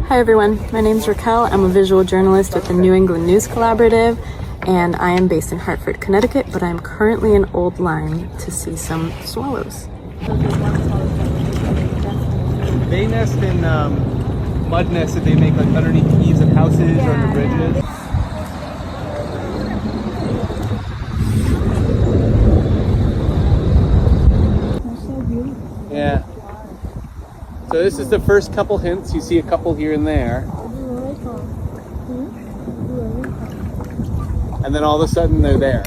Hi everyone, my name is Raquel. I'm a visual journalist with the New England News Collaborative, and I am based in Hartford, Connecticut, but I'm currently in Old Lyme to see some swallows. They nest in mud nests that they make like underneath the eaves of houses or under bridges. Yeah. So this is the first couple hints. You see a couple here and there. And then all of a sudden they're there.